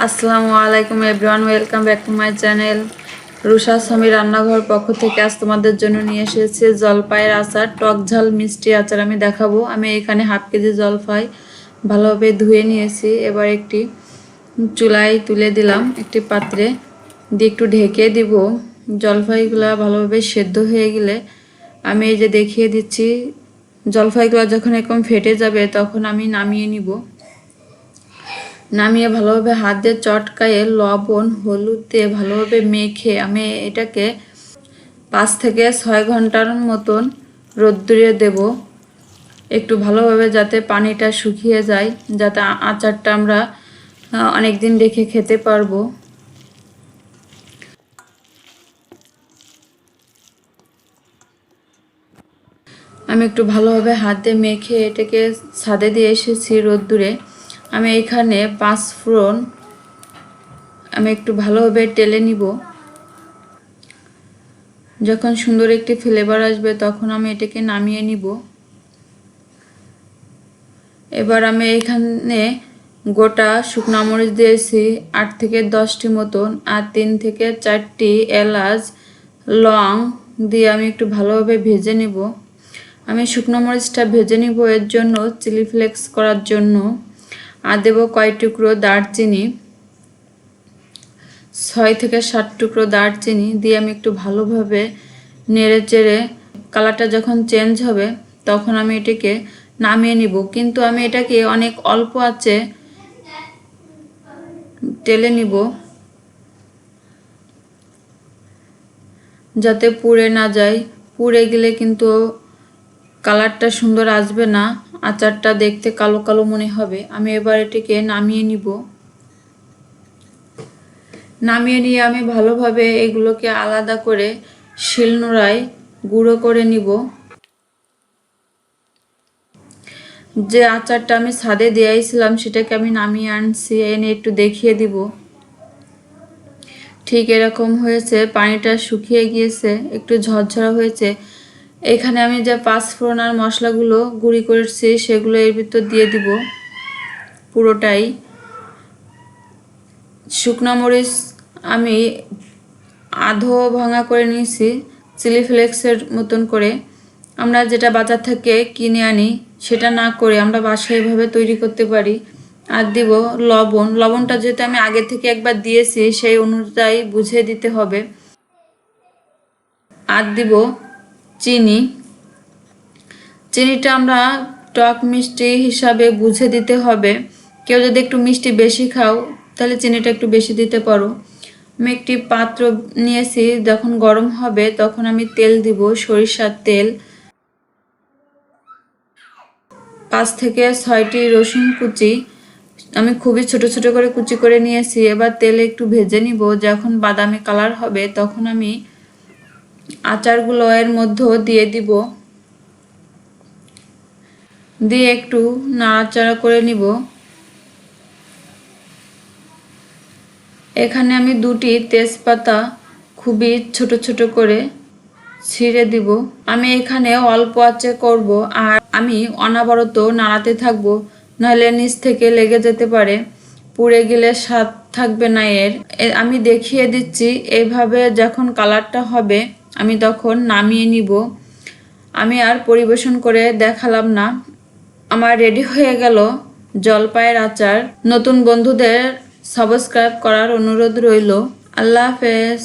আসসালামু আলাইকুম everyone, welcome back to my channel. রুষা স্বামী রান্নাঘর পক্ষ থেকে আজ তোমাদের জন্য নিয়ে এসেছে জলপাইয়ের আচার, টক ঝাল মিষ্টি আচার আমি দেখাবো। আমি এখানে হাফ কেজি জলপাই ভালোভাবে ধুয়ে নিয়েছি। এবার একটি চুলায় তুলে দিলাম, একটি পাত্রে দিয়ে একটু ঢেকে দিব। জলপাইগুলো ভালোভাবে সেদ্ধ হয়ে গেলে আমি এই যে দেখিয়ে দিচ্ছি, জলপাইগুলো যখন এরকম ফেটে যাবে তখন আমি নামিয়ে নিব। নামিয়ে ভালোভাবে হাত দিয়ে চটকায়ে লবণ হলুদ দিয়ে ভালোভাবে মেখে আমি এটাকে 5 থেকে 6 ঘন্টার মতন রোদ্দুরে দেব, একটু ভালোভাবে যাতে পানিটা শুকিয়ে যায়, যাতে আচারটা আমরা অনেক দিন রেখে খেতে পারবো। আমি একটু ভালোভাবে হাত দিয়ে মেখে এটাকে ছাদে দিয়ে এসেছি রোদ্দুরে। আমি এখানে 5 ফোড়ন আমি একটু ভালোভাবে টেলে নিব। যখন সুন্দর একটি ফ্লেভার আসবে তখন আমি এটাকে নামিয়ে নিব। এবার আমি এখানে গোটা শুকনো মরিচ দিয়েছি 8 থেকে 10টি মতন, আর 3 থেকে 4টি এলাচ লং দিয়ে আমি একটু ভালোভাবে ভেজে নিব। আমি শুকনো মরিচটা ভেজে নিব এর জন্য, চিলি ফ্লেক্স করার জন্য। আর দেব কয়েক টুকরো দারচিনি, 6 থেকে 7 টুকরো দারচিনি দিয়ে আমি একটু ভালোভাবে নেড়ে চেড়ে কালারটা যখন চেঞ্জ হবে তখন আমি এটাকে নামিয়ে নিব। কিন্তু আমি এটাকে অনেক অল্প আঁচে টেলে নিব, যাতে পুড়ে না যায়। পুড়ে গেলে কিন্তু কালারটা সুন্দর আসবে না, আচারটা দেখতে কালো কালো মনে হবে। আমি এবার এটাকে নামিয়ে নিব। নামিয়ে নিয়ে আমি ভালোভাবে এগুলোকে আলাদা করে শিলনোড়ায় গুঁড়ো করে নিব। যে আচারটা আমি ছাদে দিয়েছিলাম সেটাকে আমি নামিয়ে আনছি, এনে একটু দেখিয়ে দিব। ঠিক এরকম হয়েছে, পানিটা শুকিয়ে গিয়েছে, একটু ঝরঝরা হয়েছে। এখানে আমি যে 5 ফোড়ন আর মশলাগুলো গুঁড়ি করেছি সেগুলো এর ভিতর দিয়ে দিব পুরোটাই। শুকনো মরিচ আমি আধো ভাঙা করে নিয়েছি, চিলি ফ্লেক্সের মতন করে। আমরা যেটা বাজার থেকে কিনে আনি সেটা না করে আমরা বাসায় এভাবে তৈরি করতে পারি। আর দিব লবণ। লবণটা যেহেতু আমি আগে থেকে একবার দিয়েছি সেই অনুযায়ী বুঝে দিতে হবে। আর দিব চিনি। চিনিটা আমরা টক মিষ্টি হিসাবে বুঝে দিতে হবে। কেউ যদি একটু মিষ্টি বেশি খাও তাহলে চিনিটা একটু বেশি দিতে পারো। আমি একটি পাত্র নিয়েছি, যখন গরম হবে তখন আমি তেল দিব, সরিষার তেল। 5 থেকে 6টি রসুন কুচি আমি খুবই ছোট ছোট করে কুচি করে নিয়েছি। এবার তেলে একটু ভেজে নিব, যখন বাদামি কালার হবে তখন আমি আচারগুলো এর মধ্যে দিয়ে দিব, দিয়ে একটু নাড়াচাড়া করে নিব। এখানে আমি 2টি তেজপাতা খুবই ছোট ছোট করে ছিঁড়ে দিব। আমি এখানে অল্প আঁচে করব, আর আমি অনবরত নাড়াতে থাকবো, নাহলে নিচ থেকে লেগে যেতে পারে, পুড়ে গেলে স্বাদ থাকবে না এর। আমি দেখিয়ে দিচ্ছি, এইভাবে যখন কালারটা হবে আমি তখন নামিয়ে নিব। আমি আর পরিবেশন করে দেখালাম না। আমার রেডি হয়ে গেল জলপাইয়ের আচার। নতুন বন্ধুদের সাবস্ক্রাইব করার অনুরোধ রইল। আল্লাহ হাফেজ।